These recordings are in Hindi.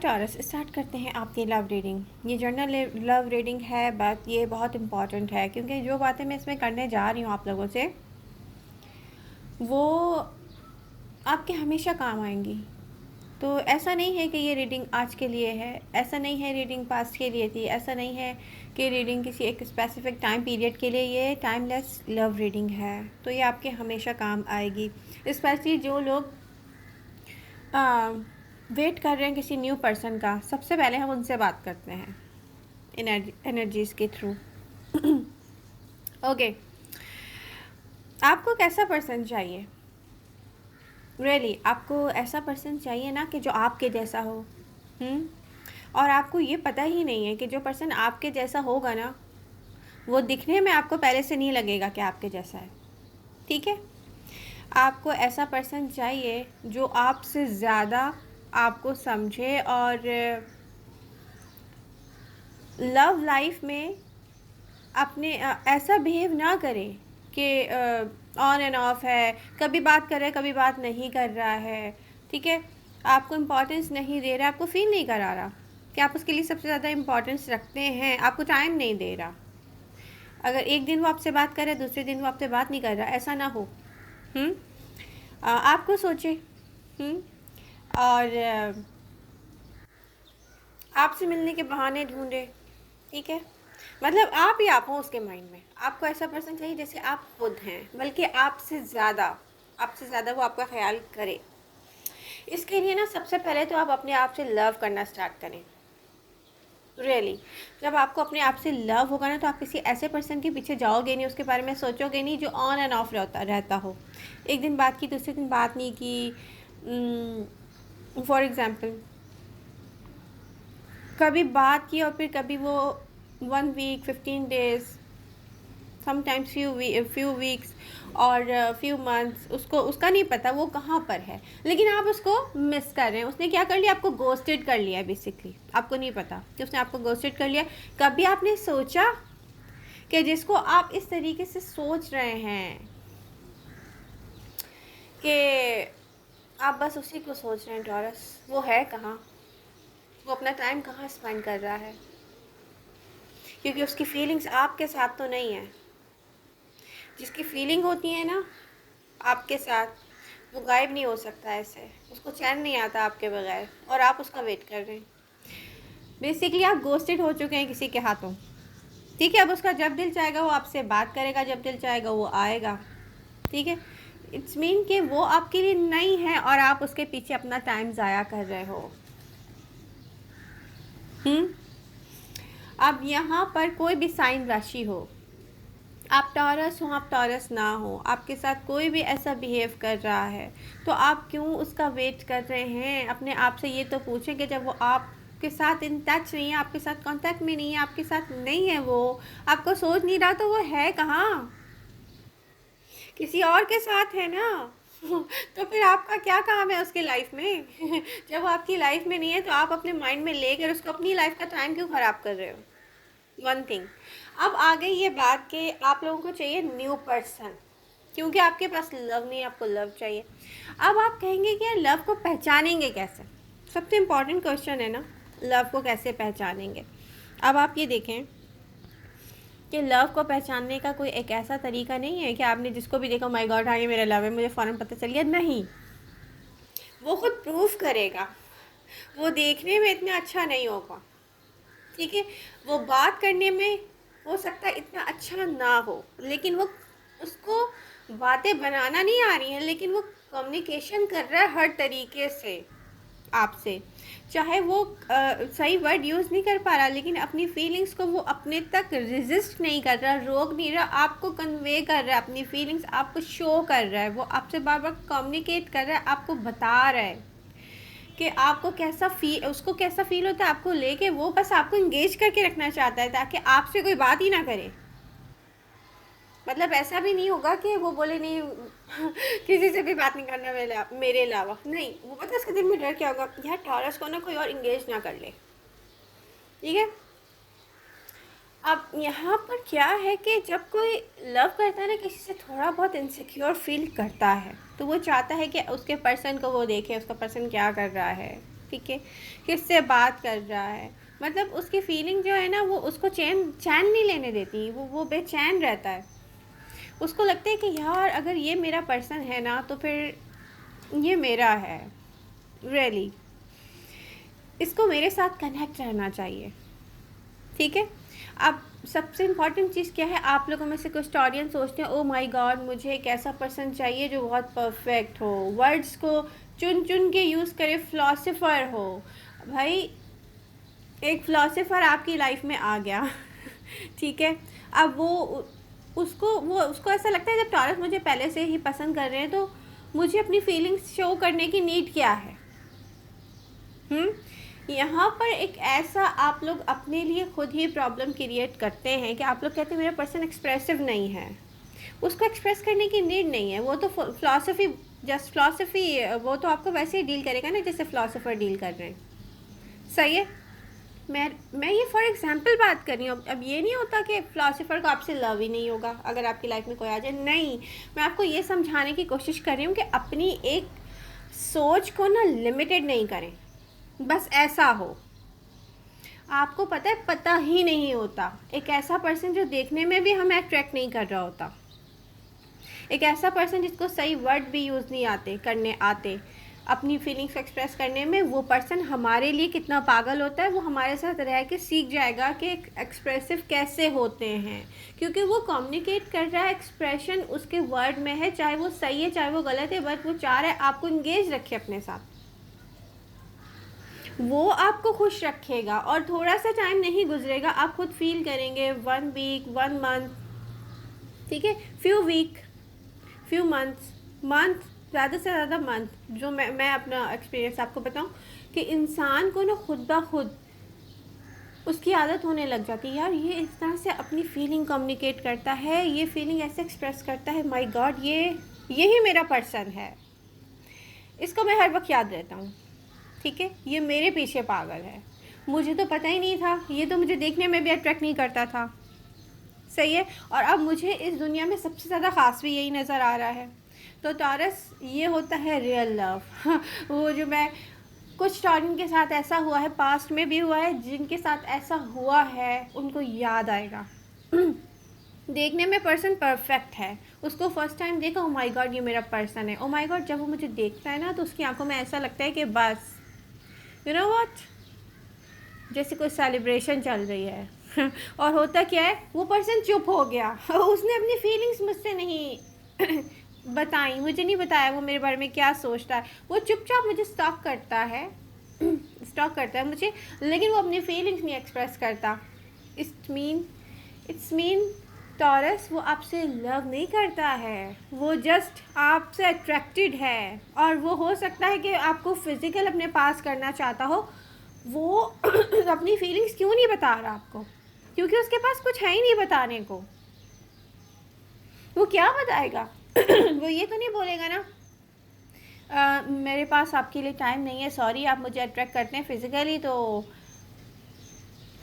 टॉरस, स्टार्ट करते हैं आपकी लव रीडिंग। ये जर्नल लव रीडिंग है, बट ये बहुत इम्पॉर्टेंट है क्योंकि जो बातें मैं इसमें करने जा रही हूँ आप लोगों से, वो आपके हमेशा काम आएंगी। तो ऐसा नहीं है कि ये रीडिंग आज के लिए है, ऐसा नहीं है रीडिंग पास्ट के लिए थी, ऐसा नहीं है कि रीडिंग किसी एक स्पेसिफिक टाइम पीरियड के लिए। ये टाइमलेस लव रीडिंग है, तो ये आपके हमेशा काम आएगी। स्पेशली जो लोग वेट कर रहे हैं किसी न्यू पर्सन का, सबसे पहले हम उनसे बात करते हैं एनर्जीज़ के थ्रू। ओके, आपको कैसा पर्सन चाहिए? रियली आपको ऐसा पर्सन चाहिए ना कि जो आपके जैसा हो। और आपको ये पता ही नहीं है कि जो पर्सन आपके जैसा होगा ना, वो दिखने में आपको पहले से नहीं लगेगा कि आपके जैसा है। ठीक है, आपको ऐसा पर्सन चाहिए जो आपसे ज़्यादा आपको समझे और लव लाइफ में अपने ऐसा बिहेव ना करे कि ऑन एंड ऑफ है, कभी बात कर रहा है कभी बात नहीं कर रहा है। ठीक है, आपको इम्पोर्टेंस नहीं दे रहा, आपको फील नहीं करा रहा कि आप उसके लिए सबसे ज़्यादा इम्पोर्टेंस रखते हैं, आपको टाइम नहीं दे रहा। अगर एक दिन वो आपसे बात कर रहा है, दूसरे दिन वो आपसे बात नहीं कर रहा, ऐसा ना हो। आपको सोचे और आपसे मिलने के बहाने ढूंढे। ठीक है, मतलब आप ही आप हो उसके माइंड में। आपको ऐसा पर्सन चाहिए जैसे आप खुद हैं, बल्कि आपसे ज़्यादा वो आपका ख्याल करे। इसके लिए ना सबसे पहले तो आप अपने आप से लव करना स्टार्ट करें। रियली जब आपको अपने आप से लव होगा ना, तो आप किसी ऐसे पर्सन के पीछे जाओगे नहीं, उसके बारे में सोचोगे नहीं जो ऑन एंड ऑफ रहता हो। एक दिन बात की, दूसरे दिन बात नहीं की। फॉर एग्ज़ाम्पल, कभी बात की और फिर कभी वो 1 week 15 days, sometimes few weeks और फ्यू मंथ्स, उसका नहीं पता वो कहाँ पर है, लेकिन आप उसको मिस कर रहे हैं। उसने क्या कर लिया, आपको गोस्टेड कर लिया है। बेसिकली आपको नहीं पता कि उसने आपको गोस्टेड कर लिया। कभी आपने सोचा कि जिसको आप इस तरीके से सोच रहे हैं कि आप बस उसी को सोच रहे हैं टॉरस, वो है कहाँ, वो अपना टाइम कहाँ स्पेंड कर रहा है? क्योंकि उसकी फीलिंग्स आपके साथ तो नहीं है। जिसकी फीलिंग होती है ना आपके साथ, वो गायब नहीं हो सकता ऐसे, उसको चैन नहीं आता आपके बगैर, और आप उसका वेट कर रहे हैं। बेसिकली आप गोस्टेड हो चुके हैं किसी के हाथों। ठीक है, अब उसका जब दिल चाहेगा वो आपसे बात करेगा, जब दिल चाहेगा वो आएगा। ठीक है, इट्स मीन कि वो आपके लिए नहीं है और आप उसके पीछे अपना टाइम ज़ाया कर रहे हो। अब यहाँ पर कोई भी साइन राशि हो, आप टॉरस हो आप टॉरस ना हो, आपके साथ कोई भी ऐसा बिहेव कर रहा है, तो आप क्यों उसका वेट कर रहे हैं? अपने आप से ये तो पूछें कि जब वो आपके साथ इन टच नहीं है, आपके साथ कांटेक्ट में नहीं है, आपके साथ नहीं है, वो आपको सोच नहीं रहा, तो वो है कहाँ? किसी और के साथ है ना। तो फिर आपका क्या काम है उसके लाइफ में? जब वो आपकी लाइफ में नहीं है, तो आप अपने माइंड में लेकर उसको अपनी लाइफ का टाइम क्यों ख़राब कर रहे हो? One thing. अब आ गई ये बात कि आप लोगों को चाहिए न्यू पर्सन, क्योंकि आपके पास लव नहीं, आपको लव चाहिए। अब आप कहेंगे कि यार लव को पहचानेंगे कैसे? सबसे इम्पॉर्टेंट क्वेश्चन है ना, लव को कैसे पहचानेंगे? अब आप ये देखें कि लव को पहचानने का कोई एक ऐसा तरीका नहीं है कि आपने जिसको भी देखा, माय गॉड हाँ ये मेरा लव है, मुझे फ़ौरन पता चल गया। नहीं, वो खुद प्रूफ करेगा। वो देखने में इतना अच्छा नहीं होगा, ठीक है, वो बात करने में हो सकता है इतना अच्छा ना हो, लेकिन वो उसको बातें बनाना नहीं आ रही हैं, लेकिन वो कम्युनिकेशन कर रहा है हर तरीके से आपसे। चाहे वो सही वर्ड यूज़ नहीं कर पा रहा, लेकिन अपनी फीलिंग्स को वो अपने तक रेजिस्ट नहीं कर रहा, रोक नहीं रहा, आपको कन्वे कर रहा है अपनी फीलिंग्स, आपको शो कर रहा है, वो आपसे बार बार कम्युनिकेट कर रहा है, आपको बता रहा है कि आपको उसको कैसा फील होता है आपको लेके। वो बस आपको इंगेज करके रखना चाहता है ताकि आपसे कोई बात ही ना करे। मतलब ऐसा भी नहीं होगा कि वो बोले नहीं किसी से भी बात नहीं करना मेरे अलावा। नहीं, वो पता है उसके दिल में डर क्या होगा, यार टॉरस को ना कोई और इंगेज ना कर ले। ठीक है, अब यहाँ पर क्या है कि जब कोई लव करता है ना किसी से, थोड़ा बहुत इनसिक्योर फील करता है, तो वो चाहता है कि उसके पर्सन को वो देखे, उसका पर्सन क्या कर रहा है। ठीक है, किससे बात कर रहा है, मतलब उसकी फीलिंग जो है ना वो उसको चैन नहीं लेने देती, वो बेचैन रहता है। उसको लगता है कि यार अगर ये मेरा पर्सन है ना तो फिर ये मेरा है, रियली इसको मेरे साथ कनेक्ट रहना चाहिए। ठीक है। अब सबसे इम्पॉर्टेंट चीज़ क्या है, आप लोगों में से कुछ ऑडियंस सोचते हैं ओ माय गॉड मुझे एक ऐसा पर्सन चाहिए जो बहुत परफेक्ट हो, वर्ड्स को चुन चुन के यूज़ करे, फ़िलासफ़र हो। भाई एक फ़िलासफ़र आपकी लाइफ में आ गया ठीक है। अब उसको ऐसा लगता है जब टॉरस मुझे पहले से ही पसंद कर रहे हैं तो मुझे अपनी फीलिंग्स शो करने की नीड क्या है। यहाँ पर एक ऐसा आप लोग अपने लिए खुद ही प्रॉब्लम क्रिएट करते हैं कि आप लोग कहते हैं मेरा पर्सन एक्सप्रेसिव नहीं है, उसको एक्सप्रेस करने की नीड नहीं है, वो तो फ़िलासफ़ी जस्ट फ़िलासफ़ी वो तो आपको वैसे ही डील करेगा ना जैसे फ़िलासफ़र डील कर रहे हैं। सही है। मैं ये फॉर एग्जांपल बात कर रही हूँ। अब ये नहीं होता कि फ़िलासफ़र को आपसे लव ही नहीं होगा अगर आपकी लाइफ में कोई आ जाए, नहीं। मैं आपको ये समझाने की कोशिश कर रही हूँ कि अपनी एक सोच को ना लिमिटेड नहीं करें, बस ऐसा हो। आपको पता है पता ही नहीं होता एक ऐसा पर्सन जो देखने में भी हमें अट्रैक्ट नहीं कर रहा होता, एक ऐसा पर्सन जिसको सही वर्ड भी यूज़ नहीं आते अपनी फीलिंग्स एक्सप्रेस करने में, वो पर्सन हमारे लिए कितना पागल होता है, वो हमारे साथ रह के सीख जाएगा कि एक्सप्रेसिव कैसे होते हैं, क्योंकि वो कम्युनिकेट कर रहा है, एक्सप्रेशन उसके वर्ड में है, चाहे वो सही है चाहे वो गलत है, बट वो चाह रहा है आपको इंगेज रखे अपने साथ, वो आपको खुश रखेगा। और थोड़ा सा टाइम नहीं गुजरेगा, आप खुद फील करेंगे 1 वीक 1 मंथ, ठीक है, फ्यू वीक फ्यू मंथ ज़्यादा से ज़्यादा मंथ, जो मैं अपना एक्सपीरियंस आपको बताऊं कि इंसान को ना खुद ब खुद उसकी आदत होने लग जाती है, यार ये इस तरह से अपनी फीलिंग कम्युनिकेट करता है, ये फीलिंग ऐसे एक्सप्रेस करता है, माय गॉड यही मेरा पर्सन है, इसको मैं हर वक्त याद रहता हूँ, ठीक है, ये मेरे पीछे पागल है, मुझे तो पता ही नहीं था, ये तो मुझे देखने में भी अट्रैक्ट नहीं करता था। सही है। और अब मुझे इस दुनिया में सबसे ज़्यादा ख़ास भी यही नज़र आ रहा है। तो टॉरस ये होता है रियल लव वो जो मैं कुछ टॉरन के साथ ऐसा हुआ है, पास्ट में भी हुआ है, जिनके साथ ऐसा हुआ है उनको याद आएगा देखने में पर्सन परफेक्ट है, उसको फर्स्ट टाइम देखा, ओ माय गॉड ये मेरा पर्सन है, ओ माय गॉड जब वो मुझे देखता है ना तो उसकी आंखों में ऐसा लगता है कि बस यू नो व्हाट, जैसे कोई सेलिब्रेशन चल रही है और होता क्या है, वो पर्सन चुप हो गया उसने अपनी फीलिंग्स मुझसे नहीं बताई, मुझे नहीं बताया वो मेरे बारे में क्या सोचता है, वो चुपचाप मुझे स्टॉक करता है स्टॉक करता है मुझे, लेकिन वो अपनी फीलिंग्स नहीं एक्सप्रेस करता। इट्स मीन टॉरस वो आपसे लव नहीं करता है, वो जस्ट आपसे अट्रैक्टेड है, और वो हो सकता है कि आपको फिज़िकल अपने पास करना चाहता हो, वो अपनी फीलिंग्स क्यों नहीं बता रहा आपको, क्योंकि उसके पास कुछ है ही नहीं बताने को, वो क्या बताएगा वो ये तो नहीं बोलेगा ना मेरे पास आपके लिए टाइम नहीं है, सॉरी आप मुझे अट्रैक्ट करते हैं फिज़िकली, तो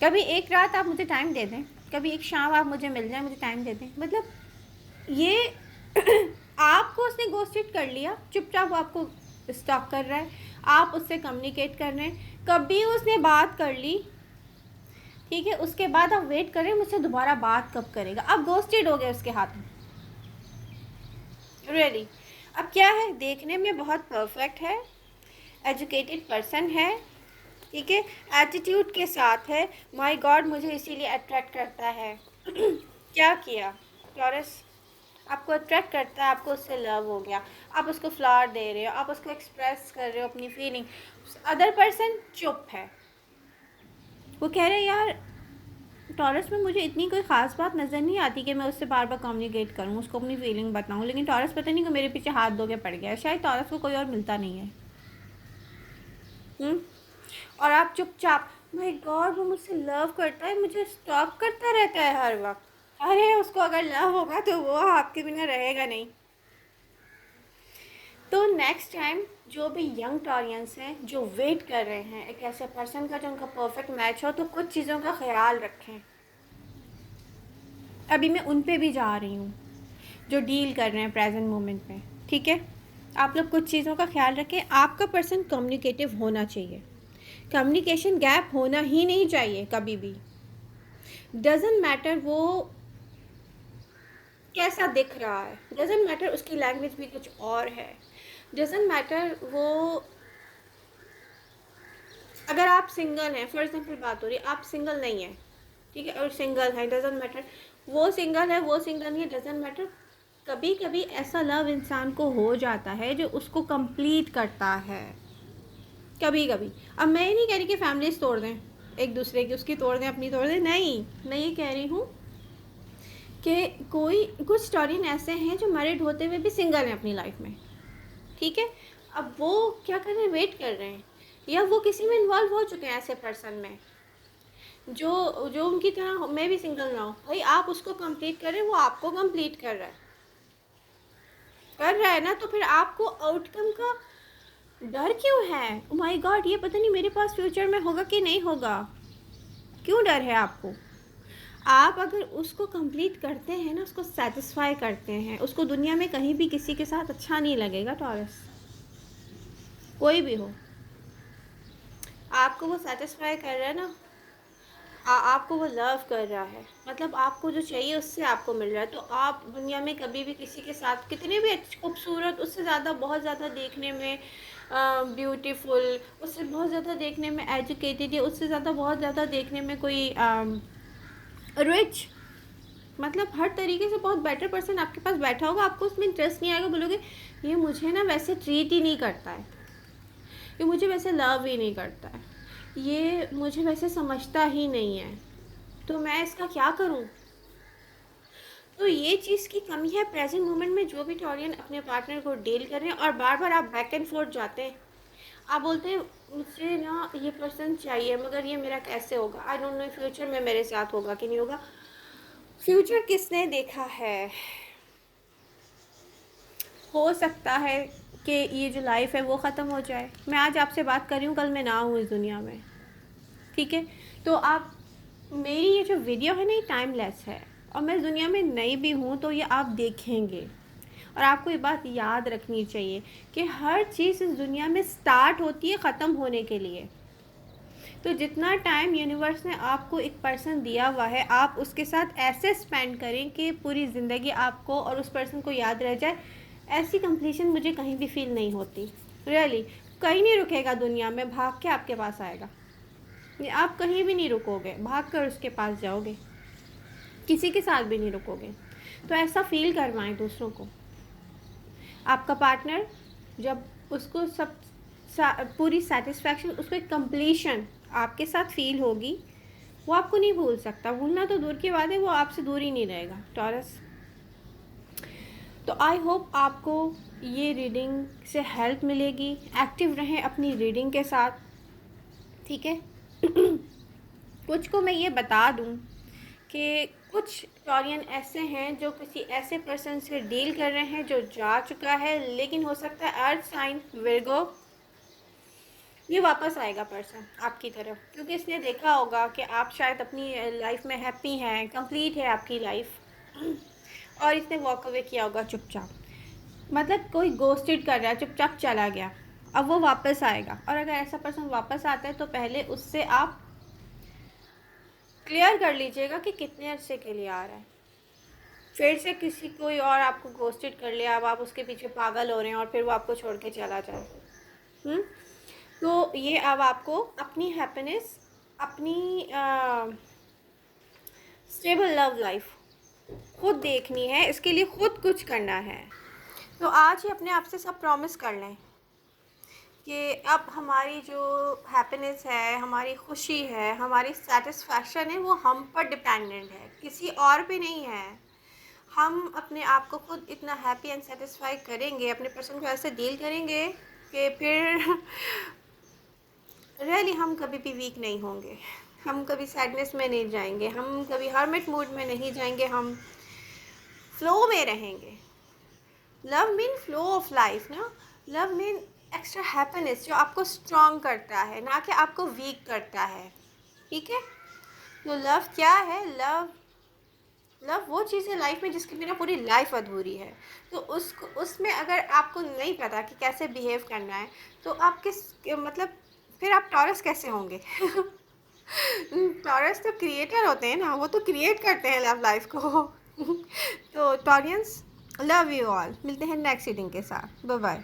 कभी एक रात आप मुझे टाइम दे दें, कभी एक शाम आप मुझे मिल जाए, मुझे टाइम दे दें, मतलब ये आपको उसने गोस्टेड कर लिया, चुपचाप वो आपको स्टॉक कर रहा है, आप उससे कम्युनिकेट कर रहे हैं, कभी उसने बात कर ली, ठीक है, उसके बाद आप वेट करें मुझसे दोबारा बात कब करेगा, आप गोस्टेड हो गए उसके हाथ में, रियली। अब क्या है, देखने में बहुत परफेक्ट है, एजुकेटेड पर्सन है, ठीक है, एटीट्यूड के साथ है, माय गॉड मुझे इसीलिए अट्रैक्ट करता है क्या किया टॉरस, आपको अट्रैक्ट करता है, आपको उससे लव हो गया, आप उसको फ्लावर दे रहे हो, आप उसको एक्सप्रेस कर रहे हो अपनी फीलिंग, अदर पर्सन चुप है, वो कह रहे यार टॉरस में मुझे इतनी कोई ख़ास बात नज़र नहीं आती कि मैं उससे बार बार कम्युनिकेट करूँ, उसको अपनी फीलिंग बताऊँ, लेकिन टॉरस पता नहीं कि मेरे पीछे हाथ धो के पड़ गया है, शायद टॉरस को कोई और मिलता नहीं है। और आप चुपचाप, माय गॉड वो मुझसे लव करता है, मुझे स्टॉक करता रहता है हर वक्त, अरे उसको अगर लव होगा तो वो आपके बिना रहेगा नहीं। तो नेक्स्ट टाइम जो भी यंग टॉरियंस हैं जो वेट कर रहे हैं एक ऐसे पर्सन का जो उनका परफेक्ट मैच हो, तो कुछ चीज़ों का ख्याल रखें, अभी मैं उन पे भी जा रही हूँ जो डील कर रहे हैं प्रेजेंट मोमेंट में, ठीक है, आप लोग कुछ चीज़ों का ख्याल रखें, आपका पर्सन कम्युनिकेटिव होना चाहिए, कम्युनिकेशन गैप होना ही नहीं चाहिए कभी भी। डज़न्ट मैटर वो कैसा दिख रहा है, डज़न्ट मैटर उसकी लैंग्वेज भी कुछ और है, डज़न्ट मैटर वो, अगर आप सिंगल हैं, फॉर एग्जांपल बात हो रही है, आप सिंगल नहीं हैं, ठीक है, और सिंगल है, डज़न्ट मैटर वो सिंगल है, वो सिंगल नहीं है, डज़न्ट मैटर। कभी कभी ऐसा लव इंसान को हो जाता है जो उसको कंप्लीट करता है, कभी कभी। अब मैं ये नहीं कह रही कि फैमिलीज तोड़ दें एक दूसरे की, उसकी तोड़ दें, अपनी तोड़ दें, नहीं, मैं ये कह रही हूँ कि कोई कुछ स्टोरियन ऐसे हैं जो मैरिड होते हुए भी सिंगल हैं अपनी लाइफ में, ठीक है। अब वो क्या कर रहे हैं, वेट कर रहे हैं, या वो किसी में इन्वॉल्व हो चुके हैं ऐसे पर्सन में जो जो उनकी तरह मैं भी सिंगल ना हो। भाई आप उसको कंप्लीट कर रहे हैं, वो आपको कंप्लीट कर रहा है ना, तो फिर आपको आउटकम का डर क्यों है? ओ माय गॉड, ये पता नहीं मेरे पास फ्यूचर में होगा कि नहीं होगा, क्यों डर है आपको? आप अगर उसको कंप्लीट करते हैं ना, उसको सेटिस्फाई करते हैं, उसको दुनिया में कहीं भी किसी के साथ अच्छा नहीं लगेगा, टॉरस कोई भी हो, आपको वो सेटिस्फाई कर रहा है ना, आपको वो लव कर रहा है, मतलब आपको जो चाहिए उससे आपको मिल रहा है, तो आप दुनिया में कभी भी किसी के साथ कितने भी खूबसूरत, उससे ज़्यादा बहुत ज़्यादा देखने में ब्यूटीफुल, उससे बहुत ज़्यादा देखने में एजुकेटेड, या उससे ज़्यादा बहुत ज़्यादा देखने में कोई रिच, मतलब हर तरीके से बहुत बेटर पर्सन आपके पास बैठा होगा, आपको उसमें इंटरेस्ट नहीं आएगा, बोलोगे ये मुझे ना वैसे ट्रीट ही नहीं करता है, ये मुझे वैसे लव ही नहीं करता है, ये मुझे वैसे समझता ही नहीं है, तो मैं इसका क्या करूं? तो ये चीज़ की कमी है प्रेजेंट मोमेंट में, जो भी टॉरियन अपने पार्टनर को डील कर रहे हैं, और बार बार आप बैक एंड फोर्थ जाते हैं, आप बोलते हैं मुझे ना ये पर्सन चाहिए, मगर ये मेरा कैसे होगा, आई डोंट नो फ्यूचर में मेरे साथ होगा कि नहीं होगा। फ्यूचर किसने देखा है? हो सकता है कि ये जो लाइफ है वो ख़त्म हो जाए, मैं आज आपसे बात कर रही हूँ, कल मैं ना हूँ इस दुनिया में, ठीक है। तो आप, मेरी ये जो वीडियो है ना, ये टाइमलेस है, और मैं इस दुनिया में नई भी हूँ, तो ये आप देखेंगे, और आपको ये बात याद रखनी चाहिए कि हर चीज़ इस दुनिया में स्टार्ट होती है ख़त्म होने के लिए। तो जितना टाइम यूनिवर्स ने आपको एक पर्सन दिया हुआ है, आप उसके साथ ऐसे स्पेंड करें कि पूरी ज़िंदगी आपको और उस पर्सन को याद रह जाए। ऐसी कंप्लीशन मुझे कहीं भी फील नहीं होती, रियली। कहीं नहीं रुकेगा दुनिया में, भाग के आपके पास आएगा, ये आप कहीं भी नहीं रुकोगे, भाग कर उसके पास जाओगे, किसी के साथ भी नहीं रुकोगे। तो ऐसा फील करवाएं दूसरों को। आपका पार्टनर जब उसको सब पूरी सेटिस्फैक्शन, उसको एक कंप्लीशन आपके साथ फील होगी, वो आपको नहीं भूल सकता, भूलना तो दूर की बात है, वो आपसे दूर ही नहीं रहेगा, टॉरस। तो आई होप आपको ये रीडिंग से हेल्प मिलेगी, एक्टिव रहें अपनी रीडिंग के साथ, ठीक है। कुछ को मैं ये बता दूं कि कुछ टॉरियन ऐसे हैं जो किसी ऐसे पर्सन से डील कर रहे हैं जो जा चुका है, लेकिन हो सकता है अर्थ साइन विर्गो, ये वापस आएगा पर्सन आपकी तरफ, क्योंकि इसने देखा होगा कि आप शायद अपनी लाइफ में हैप्पी हैं, कंप्लीट है आपकी लाइफ, और इसने वॉक अवे किया होगा चुपचाप, मतलब कोई गोस्टेड कर रहा है, चुपचाप चला गया, अब वो वापस आएगा। और अगर ऐसा पर्सन वापस आता है तो पहले उससे आप क्लियर कर लीजिएगा कि कितने अरसे के लिए आ रहा है। फिर से किसी कोई और आपको गोस्टेड कर लिया, अब आप उसके पीछे पागल हो रहे हैं, और फिर वो आपको छोड़ के चला जाए। तो ये अब आपको अपनी हैप्पीनेस, अपनी स्टेबल लव लाइफ खुद देखनी है, इसके लिए खुद कुछ करना है। तो आज ही अपने आप से सब प्रॉमिस कर लें कि अब हमारी जो हैप्पीनेस है, हमारी खुशी है, हमारी सेटिस्फैक्शन है, वो हम पर डिपेंडेंट है, किसी और पे नहीं है। हम अपने आप को खुद इतना हैप्पी एंड सेटिस्फाई करेंगे, अपने पर्सन को ऐसे डील करेंगे कि फिर रियली हम कभी भी वीक नहीं होंगे, हम कभी सैडनेस में नहीं जाएंगे, हम कभी हर्मिट मूड में नहीं जाएंगे, हम फ्लो में रहेंगे। Love mean flow of life ना, लव मीन एक्स्ट्रा हैप्पीनेस जो आपको स्ट्रॉन्ग करता है, ना कि आपको वीक करता है, ठीक है। तो लव क्या है? लव वो चीज़ है लाइफ में जिसके बिना पूरी लाइफ अधूरी है। तो उसको, उसमें अगर आपको नहीं पता कि कैसे बिहेव करना है, तो आप किस मतलब फिर आप टॉरस कैसे होंगे? टॉरस तो क्रिएटर होते हैं ना, वो तो क्रिएट करते हैं लव लाइफ को। तो टॉरियंस, लव यू ऑल, मिलते हैं नेक्स्ट रीडिंग के साथ। Bye bye.